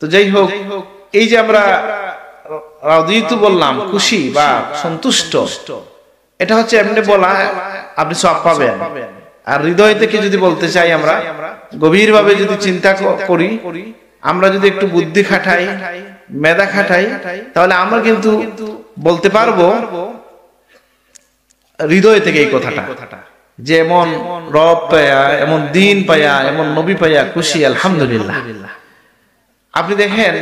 তো যাই হোক, এই যে আমরা রাদিতু বললাম, খুশি বা সন্তুষ্ট, এটা হচ্ছে এমনি বলা, আপনি সওয়াব পাবেন। আর হৃদয় থেকে যদি বলতে চাই, আমরা গভীরভাবে যদি চিন্তা করি, আমরা যদি একটু বুদ্ধি খাটাই, মেধা খাটাই, তাহলে আমরা কিন্তু বলতে পারবো হৃদয় থেকে এই কথাটা, যে এমন রব পায়া, এমন দিন পায়া, এমন নবী পায়া খুশি, আলহামদুলিল্লাহ। আপনি দেখেন,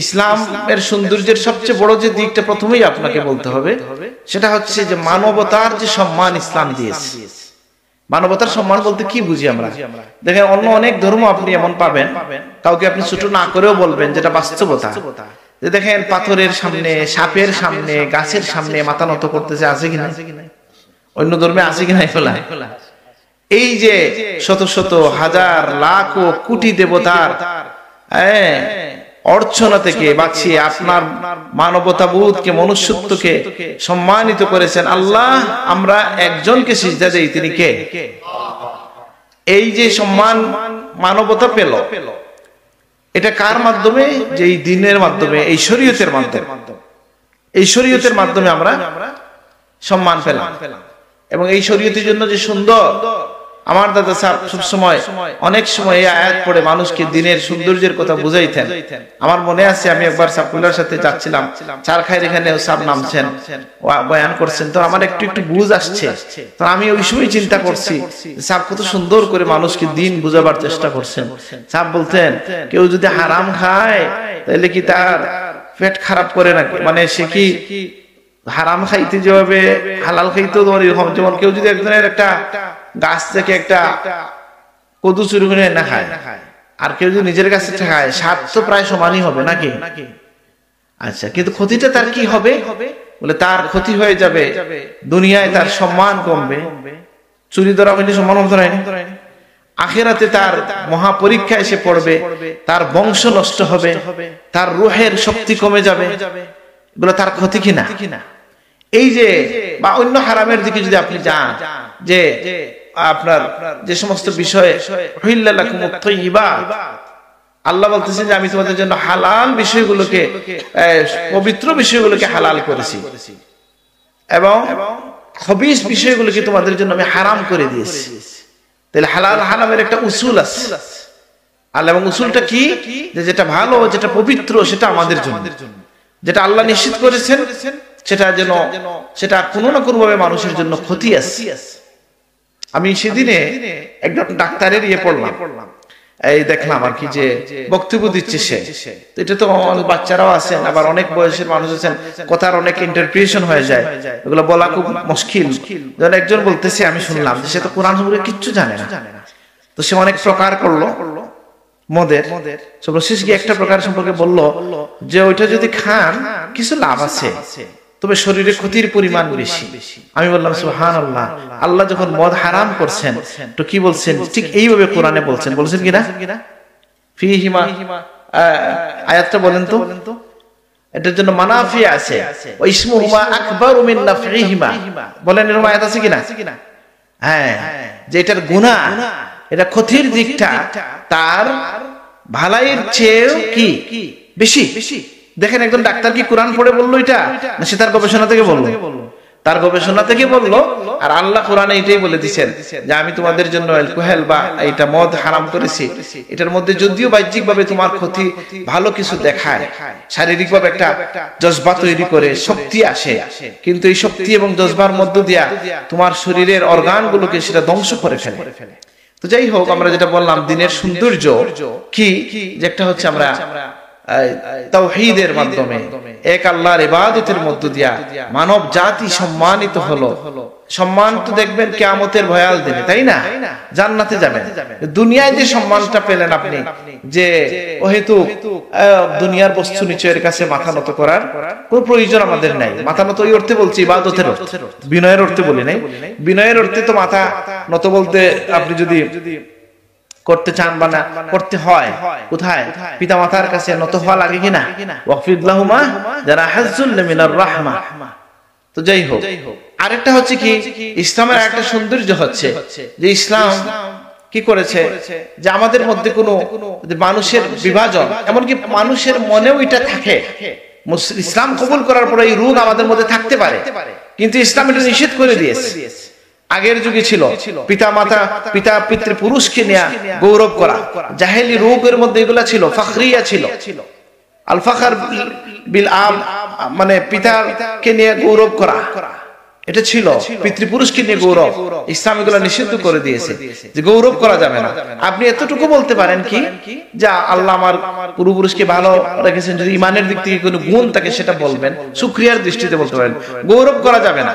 ইসলামের সৌন্দর্যের সবচেয়ে বড় যে দিকটা প্রথমেই আপনাকে বলতে হবে, সেটা হচ্ছে যে মানবতার যে সম্মান ইসলাম দিয়েছে। মানবতার সম্মান বলতে কি বুঝি আমরা? দেখেন, অন্য অনেক ধর্ম আপনি এমন পাবেন, কাউকে আপনি ছোট না করেও বলবেন, যেটা বাস্তবতা। যে দেখেন, পাথরের সামনে, সাপের সামনে, গাছের সামনে মাথা নত করতেছে, আছে কিনা? অন্য ধর্মে আছে কিনা? এই যে শত শত হাজার লাখ ও কোটি দেবতার অর্চনা থেকে বাঁচিয়ে আপনার মানবতাবোধকে, মনুষ্যত্বকে সম্মানিত করেছেন আল্লাহ। আমরা একজনকে সিজদা দেই, তিনি কে? এই যে সম্মান মানবতা পেল, এটা কার মাধ্যমে? যে এই দিনের মাধ্যমে, এই শরীয়তের মাধ্যমে। এই শরীয়তের মাধ্যমে আমরা সম্মান পেলাম। এবং এই শরীয়তের জন্য যে সুন্দর, আমার দাদা সাহেব সবসময়, অনেক সময় এই আয়াত পড়ে মানুষকে দিনের সৌন্দর্যের কথা বুঝাইতেন। আমার মনে আছে, আমি একবার সাবকুলার সাথে যাচ্ছিলাম, চারখাইর এখানে সাহেব নামছেন, বয়ান করছেন, তো আমার একটু একটু বুঝ আসছে। তো আমি ওই সময় চিন্তা করছি, সাহেব কত সুন্দর করে মানুষকে দিন বুঝাবার চেষ্টা করছেন। সাহেব বলতেন, কেউ যদি হারাম খায় তাহলে কি তার পেট খারাপ করে নাকি? মানে সে কি হারাম খাইতে যাবে, হালাল খাইতেও এরকম। যেমন কেউ যদি একজনের একটা গাছ থেকে একটা কদু চুরি করে না খায়, আর কেউ যদি নিজের কাছে খায়, স্বাদ তো প্রায় সমানই হবে নাকি? আচ্ছা, কিন্তু ক্ষতিটা তার কি হবে? বলে তার ক্ষতি হয়ে যাবে, দুনিয়ায় তার সম্মান কমবে। চুরি ধরা হয়নি, সম্মান হয়নি। আখিরাতে তার মহা পরীক্ষা এসে পড়বে, তার বংশ নষ্ট হবে, তার রূহের শক্তি কমে যাবে। এগুলো তার ক্ষতি কিনা? এই যে, বা অন্য হারামের দিকে যদি আপনি যান, যে আপনার যে সমস্ত বিষয়ে আল্লাহ বলতেছেন যে আমি তোমাদের জন্য হালাল বিষয়গুলোকে, পবিত্র বিষয়গুলোকে হালাল করেছি, এবং খবিস বিষয়গুলোকে তোমাদের জন্য আমি হারাম করে দিয়েছি। তাহলে হালাল হারামের একটা উসুল আছে। আল্লাহ, এবং উসুলটা কি? যে যেটা ভালো, যেটা পবিত্র, সেটা আমাদের জন্য। যেটা আল্লাহ নিষিদ্ধ করেছেন, সেটা যেন, সেটা কোনো না কোনো ভাবে মানুষের জন্য ক্ষতি আছে। আমি সেদিনে একজন ডাক্তারের পড়লাম, এই দেখলাম আর কি, যে বক্তব্য দিচ্ছে সে। এটা তো বাচ্চারাও আছেন, আবার অনেক বয়সের মানুষ আছেন, কথার অনেক ইন্টারপ্রিটেশন হয়ে যায়, এগুলো বলা খুব মুশকিল। যেন একজন বলতেছে, আমি শুনলাম যে সে তো কোরআন সম্পর্কে কিচ্ছু জানে না, তো সে অনেক প্রকার করলো মদের। সর্বশেষ গিয়ে একটা প্রকার সম্পর্কে বলল যে ওইটা যদি খান কিছু লাভ আছে, তবে শরীরে ক্ষতির পরিমাণ বেশি। আমি বললাম সুবহানাল্লাহ, আল্লাহ যখন মদ হারাম করছেন তো কি বলছেন? ঠিক এইভাবে কোরআনে বলছেন। বলছেন কিনা? ফিহিমা, আয়াতটা বলেন তো। এটার জন্য মানাফি আছে, ওয়া ইসমুহুমা আকবারু মিন নাফইহিমা। বলেন এরকম আয়াত আছে কিনা? হ্যাঁ, যে এটার গুনাহ, এটা ক্ষতির দিকটা তার ভালাইয়ের চেয়েও কি বেশি। দেখেন, একজন ডাক্তার কি কোরআন পড়ে বললো এটা, না সে তার গবেষণা থেকে বললো? তার গবেষণা থেকে বললো। আর আল্লাহ কোরআনে এটাই বলে দিচ্ছেন যে আমি তোমাদের জন্য অ্যালকোহল বা এটা মদ হারাম করেছি। এটার মধ্যে যদিও বাহ্যিক ভাবে তোমার ক্ষতি ভালো কিছু দেখায়, শারীরিক ভাবে একটা জজবা তৈরি করে, শক্তি আসে, কিন্তু এই শক্তি এবং জজবার মধ্য দিয়া তোমার শরীরের অর্গানগুলোকে সেটা ধ্বংস করে ফেলে। তো যাই হোক, আমরা যেটা বললাম, দিনের সৌন্দর্য কি, যে একটা হচ্ছে আমরা তাওহীদের মাধ্যমে, এক আল্লাহর ইবাদতের মধ্য দিয়া মানব জাতি সম্মানিত হলো। সম্মান তো দেখবেন কিয়ামতের ভয়াল দিনে, তাই না? জান্নাতে যাবেন। দুনিয়ায় যে সম্মানটা পেলেন আপনি, যে ওহেতু দুনিয়ার বস্তু নিচের কাছে মাথা নত করার কোনো প্রয়োজন আমাদের নাই। মাথা নত ওই অর্থে বলছি, ইবাদতের অর্থে, বিনয়ের অর্থে বলি নাই। বিনয়ের অর্থে তো মাথা নত বলতে আপনি যদি করতে চান বা না করতে হয়, কোথায়? পিতা মাতার কাছে নত হওয়া লাগে কিনা? ওয়াকফিদ লাহুমা জানাহাজ্জুল মিনার রাহমা। তো যাই হোক, আরেকটা হচ্ছে কি, ইসলামের একটা সৌন্দর্য হচ্ছে যে ইসলাম কি করেছে যে আমাদের মধ্যে কোনো মানুষের বিভাজন, এমনকি মানুষের মনেও এটা থাকে, ইসলাম কবুল করার পরে এই রোগ আমাদের মধ্যে থাকতে পারে, কিন্তু ইসলাম এটা নিষেধ করে দিয়েছে। আগের যুগে ছিল পিতা পিতৃপুরুষকে নিয়ে গৌরব করা, জাহেলি রোগের মধ্যে এগুলা ছিল, ফখরিয়া ছিল, আল ফখর বিল আব, মানে পিতাকে নিয়ে গৌরব করা, এটা ছিল পিতৃপুরুষকে নিয়ে গৌরব। ইসলাম এগুলো নিষিদ্ধ করে দিয়েছে যে গৌরব করা যাবে না। আপনি এতটুকু বলতে পারেন কি যে আল্লাহ আমার পূর্বপুরুষকে ভালো রেখেছেন, যদি ইমানের দিক থেকে কোনো গুণ থাকে সেটা বলবেন, শুকরিয়ার দৃষ্টিতে বলতে পারেন, গৌরব করা যাবে না।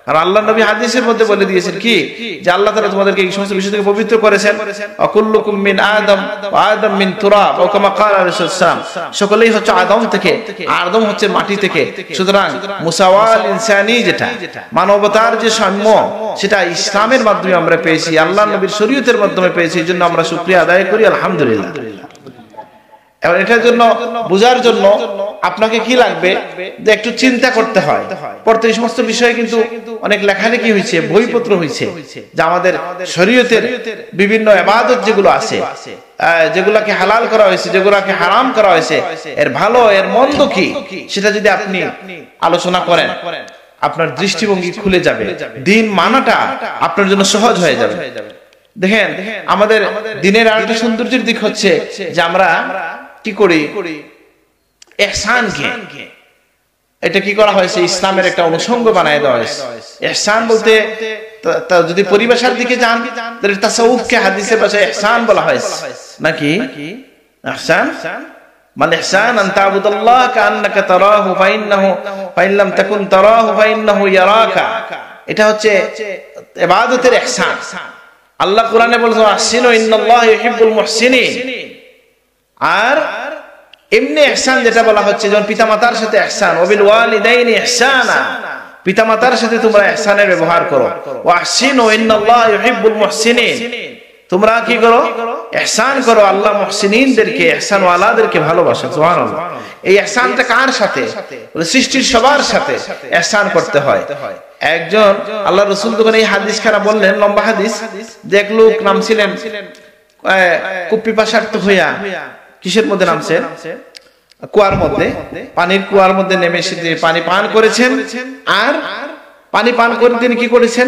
আর আল্লাহ নবী হাদিসের মধ্যে বলে দিয়েছেন কি যে আল্লাহ তাআলা তোমাদেরকে এই সমস্ত বিষয় থেকে পবিত্র করেছেন, অকুল্লুকুম মিন আদম ওয়া আদম মিন তুরাব, ও কামা ক্বালা রাসূলুল্লাহ সাল্লাল্লাহু আলাইহি ওয়াসাল্লাম, সকলেই হচ্ছে আদম থেকে, আদম হচ্ছে মাটি থেকে। সুতরাং মুসাওয়াল ইনসানি, যেটা মানবতার যে সাম্য, সেটা ইসলামের মাধ্যমে আমরা পেয়েছি, আল্লাহ নবীর শরীয়তের মাধ্যমে পেয়েছি। এই জন্য আমরা শুকরিয়া আদায় করি, আলহামদুলিল্লাহ। এবার এটার জন্য বোঝার জন্য আপনাকে কি লাগবে যে একটু চিন্তা করতে হয়। পড়তে এই সমস্ত বিষয়ে কিন্তু অনেক লেখালেখি হয়েছে, বইপত্র হয়েছে, যে আমাদের শরীয়তের বিভিন্ন ইবাদত যেগুলো আছে, যেগুলাকে হালাল করা হয়েছে, যেগুলাকে হারাম করা হয়েছে, এর ভালো এর মন্দ কি, সেটা যদি আপনি আলোচনা করেন, আপনার দৃষ্টিভঙ্গি খুলে যাবে, দিন মানাটা আপনার জন্য সহজ হয়ে যাবে। দেখেন আমাদের দিনের আরেকটা সৌন্দর্যের দিক হচ্ছে যে আমরা কি করি, ইহসানকে, এটা কি করা হয়েছে, ইসলামের একটা অনুষঙ্গ বানায় দেওয়া হয়েছে। ইহসান বলতে যদি পরিভাষার দিকে যান তাহলে তাসাউফকে হাদিসের ভাষায় ইহসান বলা হয়েছে, নাকি? ইহসান মানে ইহসান আন তা'বুদাল্লাহ কাআন্নাকা তারাহু ফাইন্নাহু ফাইন লাম তাকুন তারাহু ফাইন্নাহু ইয়ারাকা। এটা হচ্ছে ইবাদতের ইহসান। আল্লাহ কোরআনে বলেছেন আহসিনু ইন্নাল্লাহা ইউহিব্বুল মুহসিনিন। আর এমনি ইহসান যেটা বলা হচ্ছে, যেমন পিতামাতার সাথে ইহসান, ওয়াবিল ওয়ালিদাইনি ইহসানা, পিতামাতার সাথে তোমরা ইহসানের ব্যবহার করো, ওয়া আহসিনু ইন্নাল্লাহা ইউহিব্বুল মুহসিনিন, তোমরা কি করো, ইহসান করো, আল্লাহ মুহসিনিনদেরকে, ইহসান ওয়ালাদেরকে ভালোবাসেন। সুবহানাল্লাহ। এই ইহসানটা কার সাথে? বলে সৃষ্টির সবার সাথে ইহসান করতে হয়। একজন আল্লাহ রাসূল যখন এই হাদিস খানা বললেন, লম্বা হাদিস, যে এক লোক নামছিলেন কুপ্পি পাশার্থ হইয়া, কিসের মধ্যে নামছেন? কুয়ার মধ্যে, পানির কুয়ার মধ্যে নেমে এসে পানি পান করেছেন। আর পানি পান করে তিনি কি করেছেন,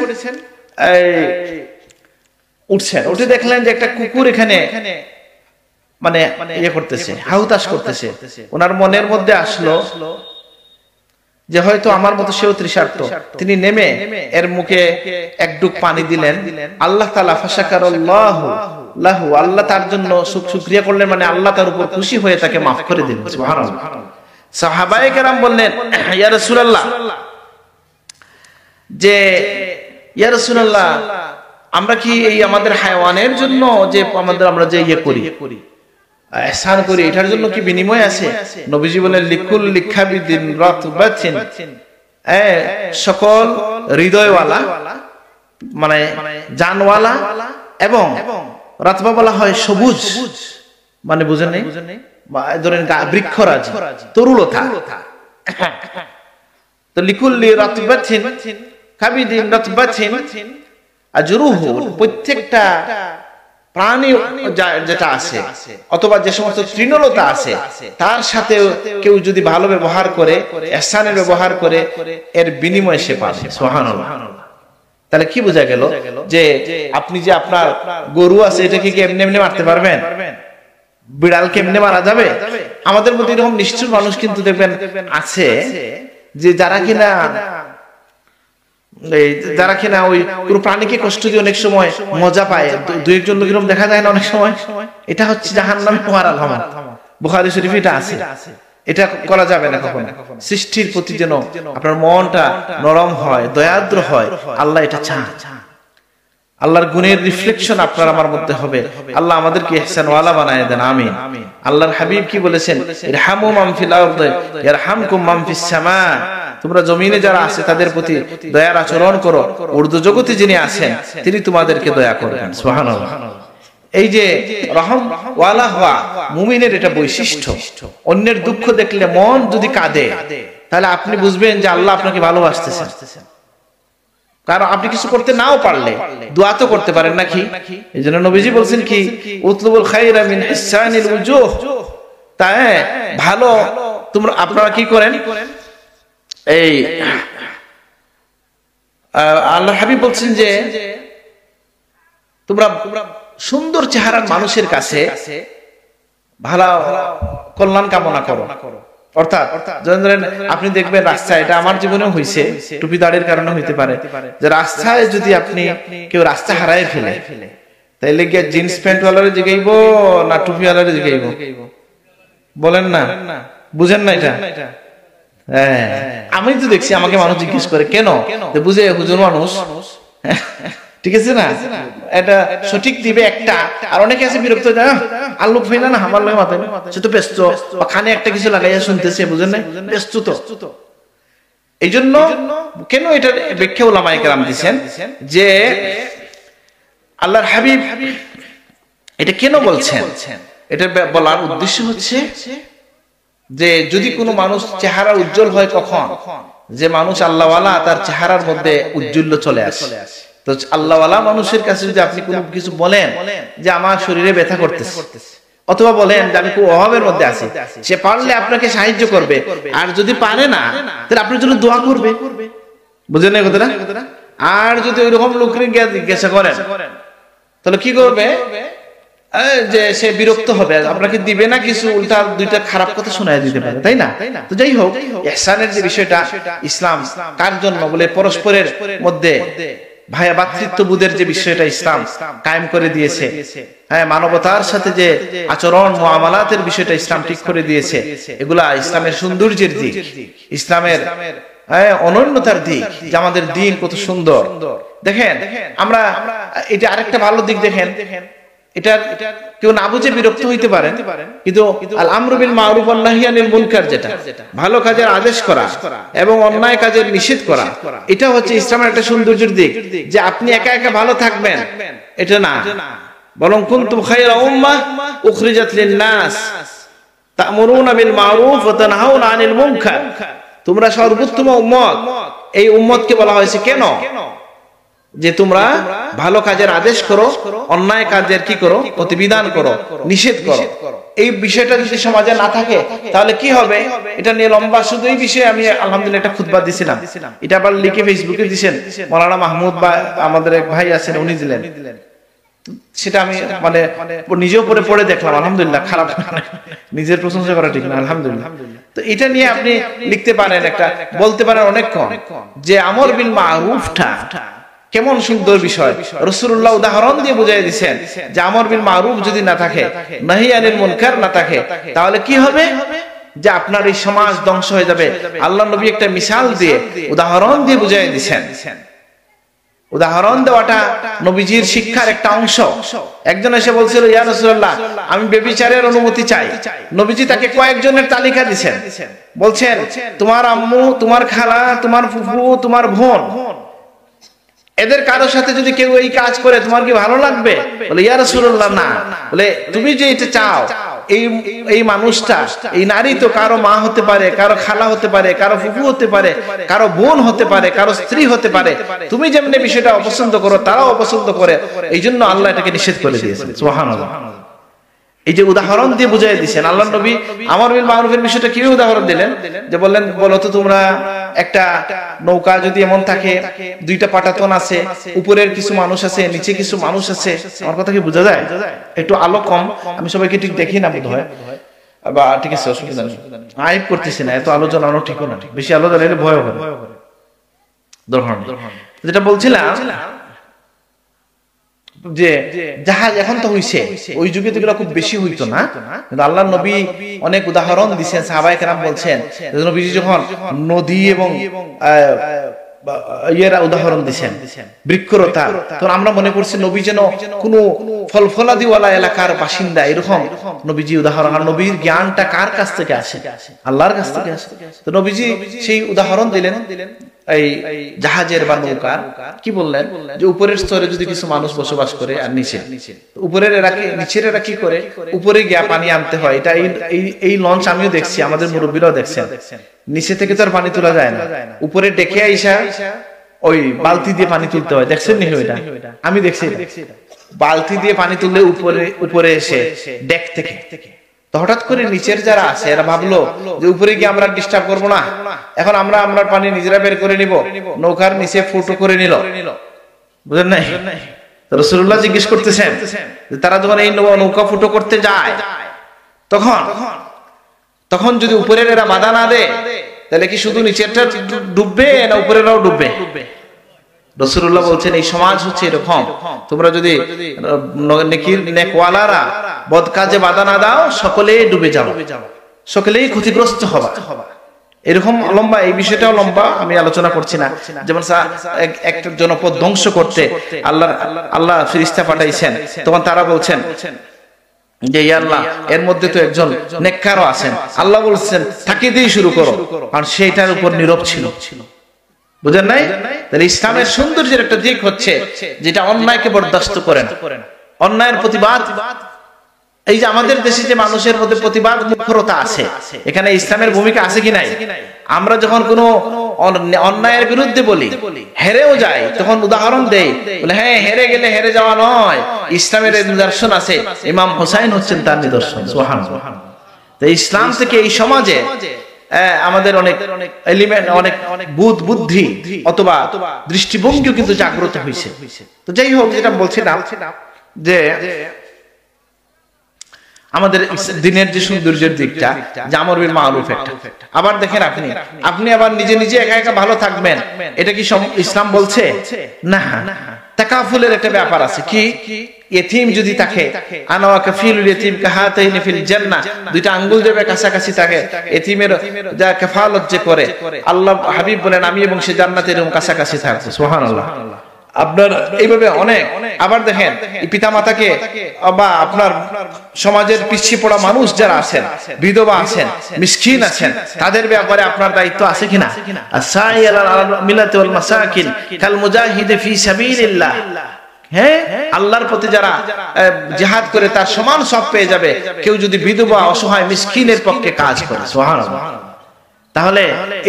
উঠছেন, উঠে দেখলেন যে একটা কুকুর এখানে মানে ইয়ে করতেছে, হাহুতাশ করতেছে। ওনার মনের মধ্যে আসলো যে হয়তো আমার মতো সেও তৃষার্ত। তিনি নেমে এর মুখে এক ডুব পানি দিলেন। আল্লাহ তাআলা ফাশাকারাল্লাহু লাহু, আল্লাহ তার জন্য শুকরিয়া করলেন, মানে আল্লাহ তার উপর খুশি হয়ে তাকে মাফ করে দিলেন। সুবহানাল্লাহ। সাহাবায়ে কেরাম বললেন, ইয়া রাসূলুল্লাহ, যে ইয়া রাসূলুল্লাহ, আমরা কি এই আমাদের হায়াওয়ানের জন্য যে আমরা যে ইয়ে করি, ইহসান করি, এটার জন্য কি বিনিময় আছে? নবীজি বলেন লিকুল লিখাবিদিন রাতবাতিন, সকল হৃদয়ওয়ালা মানে জানওয়ালা, এবং রাতবা বলা হয় সবুজ, মানে বুঝেন নাই, ধরেন বৃক্ষরাজি, তরুলতা। তো লিকুল রাতবাতিন কাবিদিন রাতবাতিন আজরুহু, প্রত্যেকটা প্রাণী যেটা আছে অথবা যে সমস্ত তৃণলতা আছে তার সাথে কেউ যদি ভালো ব্যবহার করে, ইহসানের ব্যবহার করে, এর বিনিময়ে সে পাবে। সুবহানাল্লাহ। তাহলে কি বোঝা গেল যে আপনি যে আপনার গরু আছে এটাকে কি এমনি এমনি মারতে পারবেন? বিড়ালকে এমনি মারা যাবে? আমাদের মধ্যে এরকম নিষ্ঠুর মানুষ কিন্তু দেখবেন আছে, যে যারা কিনা ওই পুরো প্রাণীকে কষ্ট দিয়ে অনেক সময় মজা পায়। দুই একজন লোক এরকম দেখা যায় না অনেক সময়। এটা হচ্ছে জাহান্নামে হওয়ার আলামত। বুখারী শরীফে এটা আছে। এটা করা যাবে না কখনো। সৃষ্টির প্রতি যেন আপনার মনটা নরম হয়, দয়াদ্র হয়, আল্লাহ এটা চান। আল্লাহর গুণের রিফ্লেকশন আপনার আমার মধ্যে হবে। আল্লাহ আমাদেরকে ইহসানওয়ালা বানায় দেন, আমিন। আল্লাহর হাবিব কি বলেছেন, ইরহামু মান ফিল আরদি ইয়ারহামকুম মান ফিস সামা, তোমরা জমিনে যারা আছে তাদের প্রতি দয়ার আচরণ করো, উর্দু জগতে যিনি আছেন তিনি তোমাদেরকে দয়া করবেন। সুবহানাল্লাহ। এই যে রহম ওয়ালা হওয়া মুমিনের এটা বৈশিষ্ট্য। অন্যের দুঃখ দেখলে মন যদি কাঁদে তাহলে আপনি বুঝবেন যে আল্লাহ আপনাকে ভালোবাসতেছেন। কারণ আপনি কিছু করতে নাও পারলে দোয়া তো করতে পারেন নাকি? এইজন্য নবীজি বলছেন কি, উতলুবুল খায়রা মিন ইহসানিল উজুহ, তাই ভালো তোমরা আপনারা কি করেন, এই আল্লাহর হাবিব বলছেন যে তোমরা সুন্দর চেহারার মানুষের কাছে ভালো কল্যাণ কামনা করো। অর্থাৎ ধরেন আপনি দেখবেন রাস্তায়, এটা আমার জীবনেও হয়েছে, টুপি দাড়ির কারণে হইতে পারে, যে রাস্তায় যদি আপনি কেউ রাস্তা হারায় ফেলে, তাইলে গিয়ে জিন্স প্যান্ট ওয়ালারে জিগাইব না টুপি ওয়ালারে জিগাইব? বলেন না, বুঝেন না এটা? হ্যাঁ, আমি তো দেখছি আমাকে মানুষ জিজ্ঞেস করে কেন, বুঝে হুজুর মানুষ, ঠিক আছে না, এটা সঠিক দিবে একটা। আর অনেকে আছে বিরক্ত, আল্লু ফেলা না আমার লাগে মাথায়, সে তো ব্যস্ত, বা খানে একটা কিছু লাগাইয়া শুনতেছে, বুঝেন না, ব্যস্ত তো। এই জন্য কেন এটার ব্যাখ্যা উলামায়ে কেরাম দিয়েছেন যে আল্লাহর হাবিব এটা কেন বলছেন। এটা বলার উদ্দেশ্য হচ্ছে যে যদি কোনো মানুষ চেহারা উজ্জ্বল হয়, কখন, যে মানুষ আল্লাহওয়ালা, তার চেহারার মধ্যে উজ্জ্বল্য চলে আসে। তো আল্লাহওয়ালা মানুষের কাছে যদি আপনি কোনো কিছু বলেন যে আমার শরীরে ব্যথা করতেছে, অথবা বলেন যে আমি খুব অভাবের মধ্যে আছি, সে পারলে আপনাকে সাহায্য করবে, আর যদি পারে না তাহলে আপনার জন্য দোয়া করবে। বুঝলেন না কথাটা? আর যদি ওইরকম লোককে জিজ্ঞাসা করেন তাহলে কি করবে, যে সে বিরক্ত হবে, আপনাকে দিবে না কিছু, উল্টা দুইটা খারাপ কথা শোনায় দিতে পারে, তাই না? তো যাই হোক, ইহসানের যে বিষয়টা ইসলাম কার জন্য বলে, পরস্পরের মধ্যে ভাইয়া ভাতৃত্ববোধের যে বিষয়টা ইসলাম কায়েম করে দিয়েছে, হ্যাঁ, মানবতার সাথে যে আচরণ মুআমালাতের বিষয়টা ইসলাম ঠিক করে দিয়েছে, এগুলা ইসলামের সৌন্দর্যের দিক, ইসলামের অনন্যতার দিক, যে আমাদের দিন কত সুন্দর। দেখেন আমরা এটা আরেকটা ভালো দিক, দেখেন এটা কেউ না বুঝে বিরক্ত হইতে পারে, কিন্তু আল আমরু বিল মারুফ ওয়ান নাহয়ু আনিল মুনকার, যেটা ভালো কাজের আদেশ করা এবং অন্যায় কাজের নিষেধ করা, এটা হচ্ছে ইসলামের একটা সৌন্দর্যের দিক। যে আপনি একা একা ভালো থাকবেন এটা না, বরং কুনতুম খায়রা উম্মাহ উখরিজাত লিন-নাস তা'মুরুনা বিল মারুফ ওয়া তানহাউনা আনিল মুনকার, তোমরা সর্বোত্তম উম্মত। এই উম্মতকে বলা হয়েছে কেন, যে তোমরা ভালো কাজের আদেশ করো, অন্যায় কাজের কি করো, প্রতিবিধান করো, নিষেধ করো। এই বিষয়টা যদি সমাজে না থাকে তাহলে কি হবে, এটা নিয়ে লম্বা শুধু এই বিষয়ে আমি আলহামদুলিল্লাহ একটা খুতবা দিছিলাম, এটা আবার লিখে ফেসবুকে দিছেন মাওলানা মাহমুদ বা আমাদের এক ভাই আছেন, উনি দিলেন, সেটা আমি মানে নিজেও পড়ে দেখলাম, আলহামদুলিল্লাহ, খারাপ নিজের প্রশংসা করা ঠিক না, আলহামদুলিল্লাহ। তো এটা নিয়ে আপনি লিখতে পারেন, একটা বলতে পারেন অনেকক্ষণ, যে আমর বিল মারুফটা কেমন সুন্দর বিষয়। রাসূলুল্লাহ উদাহরণ দিয়ে বুঝাই দিয়েছেন যে আমর বিল মারুফ যদি না থাকে, নাহি আনিল মুনকার না থাকে, তাহলে কি হবে, যে আপনার এই সমাজ ধ্বংস হয়ে যাবে। আল্লাহ নবী একটা মিসাল দিয়ে, উদাহরণ দিয়ে বুঝাই দিয়েছেন। উদাহরণ দেওয়াটা নবীজির শিক্ষার একটা অংশ। একজন এসে বলছিল, ইয়া রাসূলুল্লাহ, আমি ব্যভিচারের অনুমতি চাই। নবীজি তাকে কয়েকজনের তালিকা দিয়েছেন, বলছেন তোমার আম্মু, তোমার খালা, তোমার ফুফু, তোমার বোন, এদের কারোর সাথে যদি কেউ এই কাজ করে তোমার কি ভালো লাগবে? বলে ইয়া রাসূলুল্লাহ না। বলে তুমি যে এটা চাও, এই মানুষটা, এই নারী তো কারো মা হতে পারে, কারো খালা হতে পারে, কারো ফুফু হতে পারে, কারো বোন হতে পারে, কারো স্ত্রী হতে পারে। তুমি যেমনি বিষয়টা অপছন্দ করো তারাও অপছন্দ করে, এই জন্য আল্লাহ এটাকে নিষেধ করে দিয়েছেন। সুবহানাল্লাহ। এই যে উদাহরণ দিয়ে বুঝাই দিয়েছেন আল্লাহ নবী। আমর বিল মারুফের বিষয়টা কি উদাহরণ দিলেন, যে বললেন, বলো তো তোমরা একটা নৌকা যদি এমন থাকে, দুইটা পাটাতন আছে, উপরের কিছু মানুষ আছে, নিচে কিছু মানুষ আছে, আমার কথা কি বোঝা যায়? একটু আলো কম, আমি সবাইকে ঠিক দেখি না বোধ হয়, বা ঠিক আছে, অসুবিধা নেই, আইব করতেছি না, এত আলো জ্বালানো ঠিক না, বেশি আলো জ্বালালে ভয় হবে। যেটা বলছিলাম যে জাহাজ এখন তো হইছে, ওই যুগে তো এগুলো খুব বেশি হইতো না, কিন্তু আল্লাহর নবী অনেক উদাহরণ দিয়েছেন। সাহাবায়ে কেরাম বলছেন, নবীজি যখন নদী এবং ইয়েরা উদাহরণ দিয়েছেন, বৃক্ষরতা, তখন আমরা মনে করছি নবী যেন কোনো ফলফলাদিওয়ালা এলাকার বাসিন্দা, এরকম নবীজি উদাহরণ। আর নবীর জ্ঞানটা কার কাছ থেকে আসে? আল্লাহর কাছ থেকে আসে। তো নবীজি সেই উদাহরণ দিলেন এই জাহাজের বা নৌকার। কি বললেন, যে উপরের স্তরে যদি কিছু মানুষ বসবাস করে, আর নিচে, উপরের এরা নিচের এরা কি করে, উপরে গিয়া পানি আনতে হয়। এটা এই লঞ্চ আমিও দেখছি, আমাদের মুরব্বীরাও দেখছেন, নিচে থেকে তো আর পানি তোলা যায় না, উপরে ডেকে আইসা ওই বালতি দিয়ে পানি তুলতে হয়, দেখছেন নি ওইটা? আমি দেখছি বালতি দিয়ে পানি তুললে উপরে এসে ডেক থেকে, তো হঠাৎ করে নিচের যারা আছে এরা ভাবলো যে উপরে গিয়ে আমরা ডিস্টার্ব করবো না, এখন আমরা পানি নিজেরা বের করে নিব, নৌকার নিচে ফুটো করে নিল, বুঝলেন নাই? রাসূলুল্লাহ জিজ্ঞেস করতেছেন তারা যখন এই নৌকা ফুটো করতে যায় তখন যদি উপরের এরা বাধা না দেয় তাহলে কি শুধু নিচেরটা ডুববে না উপরেরাও ডুববে? রাসূলুল্লাহ বলছেন এই সমাজ হচ্ছে এরকম, তোমরা যদি নেকওয়ালারা বদ কাজে বাধা না দাও সকলেই ডুবে যাও, সকলেই ক্ষতিগ্রস্ত হবে। এরকম লম্বা, এই বিষয়টাও লম্বা, আমি আলোচনা করছি না। যেমন একটা জনপদ ধ্বংস করতে আল্লাহ ফেরেশতা পাঠাইছেন, তখন তারা বলছেন যে ইয়া আল্লাহ এর মধ্যে তো একজন নেককারও আছেন, আল্লাহ বলছেন তাকে দিয়ে শুরু করো, কারণ সেইটার উপর নীরব ছিল। বুঝেন নাই? তাহলে ইসলামের সৌন্দর্যের একটা দিক হচ্ছে যেটা অন্যায়কে বরদাস্ত করে না, অন্যায়ের প্রতিবাদ। এই যে আমাদের দেশে যে মানুষের মধ্যে প্রতিবাদ মুখরতা আছে, এখানে ইসলামের ভূমিকা আছে কি নাই? আমরা যখন কোনো অন্যায়ের বিরুদ্ধে বলি, হেরেও যাই, তখন উদাহরণ দেই, বলে হ্যাঁ হেরে গেলে হেরে যাওয়া নয়, ইসলামের নিদর্শন আছে, ইমাম হোসাইন হচ্ছেন তার নিদর্শন। সুবহানাল্লাহ। তো ইসলাম থেকে এই সমাজে আমাদের অনেক এলিমেন্ট, অনেক বুদ্ধি অথবা দৃষ্টিভঙ্গিও কিন্তু জাগ্রত হয়েছে। তো যাই হোক, যেটা বলছিলাম যে আমাদের দিনের যে সৌন্দর্যের দিকটা, যে আমর বিল মারুফ একটা, আবার দেখেন আপনি আবার নিজে নিজে একা একা ভালো থাকবেন, এটা কি ইসলাম বলছে? না, তাকাফুলের একটা ব্যাপার আছে। কি? ইতিম যদি থাকে, আনা ওয়া কাফিলুল ইতিম কাহাতাইনি ফিল জান্নাহ, দুইটা আঙ্গুল যাবে কাছাকাছি থাকে, ইতিমের যা কাফালত যে করে, আল্লাহ হাবিব বলেন আমি এবং সে জান্নাতে এরকম কাছাকাছি থাকবে। সুবহানাল্লাহ। আপনার এইভাবে অনেক। আবার দেখেন পিতামাতাকে বা আপনার সমাজের পিছিয়ে পড়া মানুষ যারা আছেন, বিধবা আছেন, মিসকিন আছেন, তাদের ব্যাপারে আপনার দায়িত্ব আছে কিনা? আসাই আলাল মিলাতি ওয়াল মাসাকিন কাল মুজাহিদ ফি সাবিলিল্লাহ। হ্যাঁ, আল্লাহর প্রতি যারা জিহাদ করে তার সমান সওয়াব পেয়ে যাবে কেউ যদি বিধবা অসহায় মিসকিনের পক্ষে কাজ করে। সুবহানাল্লাহ। তাহলে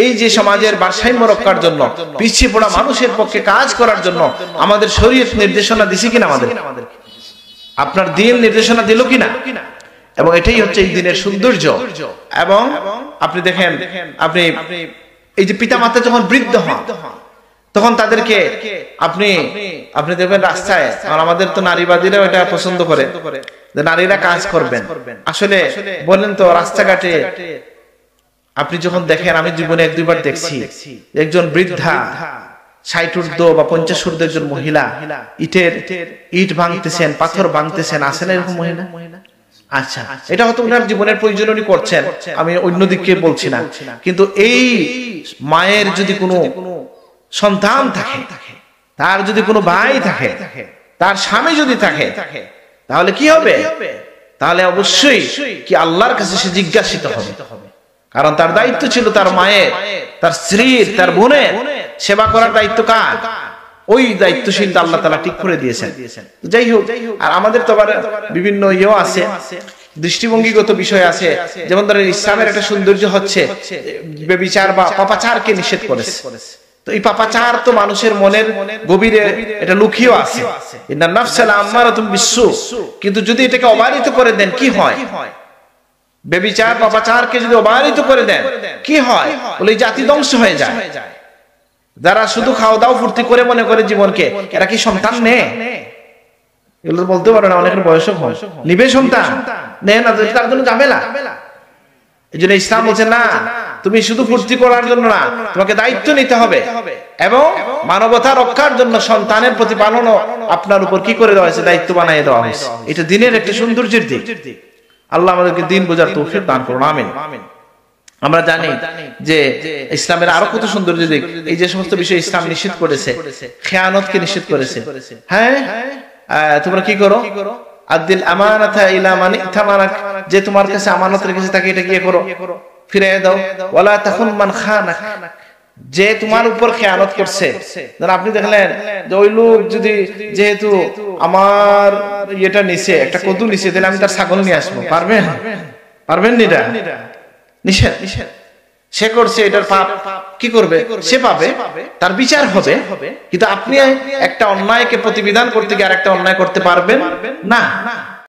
এই যে সমাজের ভারসাম্য রক্ষার জন্য, পিছিয়ে পড়া মানুষের পক্ষে কাজ করার জন্য আমাদের শরীয়ত নির্দেশনা দিছে কিনা? আমাদের আপনার দ্বীন নির্দেশনা দিল কিনা? এবং এটাই হচ্ছে এই দিনের সৌন্দর্য। এবং আপনি দেখেন, আপনি এই যে পিতামাতা যখন বৃদ্ধ হন তখন তাদেরকে আপনি দেখবেন রাস্তায়, আর আমাদের তো নারীবাদীরা এটা পছন্দ করে যে নারীরা কাজ করবেন। আসলে বলেন তো, রাস্তাঘাটে আপনি যখন দেখেন, আমি জীবনে এক দুইবার দেখছি, একজন বৃদ্ধা ৬০ ঊর্ধ্ব বা ৫০ ঊর্ধ্ব একজন মহিলা ইট ভাঙতেছেন, পাথর ভাঙতেছেন, আসেন এরকম মহিলা? আচ্ছা, এটা হয়তো ওনার জীবনের প্রয়োজনই করছেন, আমি অন্যদিকে বলছি না। কিন্তু এই মায়ের যদি কোনো সন্তান থাকে, তার যদি কোনো ভাই থাকে, তার স্বামী যদি থাকে, তাহলে কি হবে? তাহলে অবশ্যই কি আল্লাহর কাছে সে জিজ্ঞাসিত হবে, কারণ তার দায়িত্ব ছিল তার মায়ের, তার স্ত্রীর, তার বোনের সেবা করার দায়িত্ব কার? ওই দায়িত্বশীলতা আল্লাহ তাআলা ঠিক করে দিয়েছেন। যাই হোক, আর আমাদের তো আবার বিভিন্ন ইয়েও আছে, দৃষ্টিভঙ্গিগত বিষয় আছে। যেমন ধরেন ইসলামের একটা সৌন্দর্য হচ্ছে ব্যভিচার বা পাপাচারকে নিষেধ করেছে। তো এই পাপাচার তো মানুষের মনের গভীরে এটা লুকিয়ে আছে, ইন্নান নাফসা লাআম্মারাতুম বিসসু। কিন্তু যদি এটাকে অবারিত করে দেন কি হয়? ব্যভিচার পাপাচারকে যদি অবারিত করে দেন কি হয়? বলে জাতি ধ্বংস হয়ে যায়। যারা শুধু খাওয়া দাওয়া ফুর্তি করে মনে করে জীবনকে, এরা কি সন্তান নেয়? এগুলো বলতে পারে না, অনেকের বয়স কম, নিবে সন্তান নেয় না, তার জন্য ঝামেলা। এই জন্য ইসলাম বলছে না, তুমি শুধু ফুর্তি করার জন্য না, তোমাকে দায়িত্ব নিতে হবে, এবং মানবতা রক্ষার জন্য সন্তানের প্রতিপালনও আপনার উপর কি করে দেওয়া হয়েছে? দায়িত্ব বানিয়ে দেওয়া হয়েছে। এটা দিনের একটা সৌন্দর্যের দিক। আল্লাহ আমাদেরকে দিন বোঝার তৌফিক দান করুন, আমিন। আমরা জানি যে ইসলামের আরো কত সৌন্দর্য দিক, এই যে সমস্ত বিষয় ইসলাম নিষেধ করেছে, খেয়ানতকে নিষেধ করেছে। হ্যাঁ, তোমরা কি করো? আদিল আমানাতা ইলা মান ইতামানাক, যে তোমার কাছে আমানত রেখেছে তাকে এটা কি করো? ফিরিয়ে দাও। ওয়ালা তাখুন মান খানাক, যে তোমার উপর খেয়ানত করছে। আপনি দেখলেন যে ওই লোক যদি, যেহেতু আমার এটা নিচে একটা কদু নিচে, তাহলে আমি তার ছাগল নিয়ে আসবো, পারবেন? পারবেন? এটা নিষেধ। সে করছে এটার পাপ, কি করবে? সে পাবে, তার বিচার হবে। কিন্তু আপনি একটা অন্যায়কে প্রতিবিধান করতে গিয়ে আরেকটা অন্যায় করতে পারবেন না।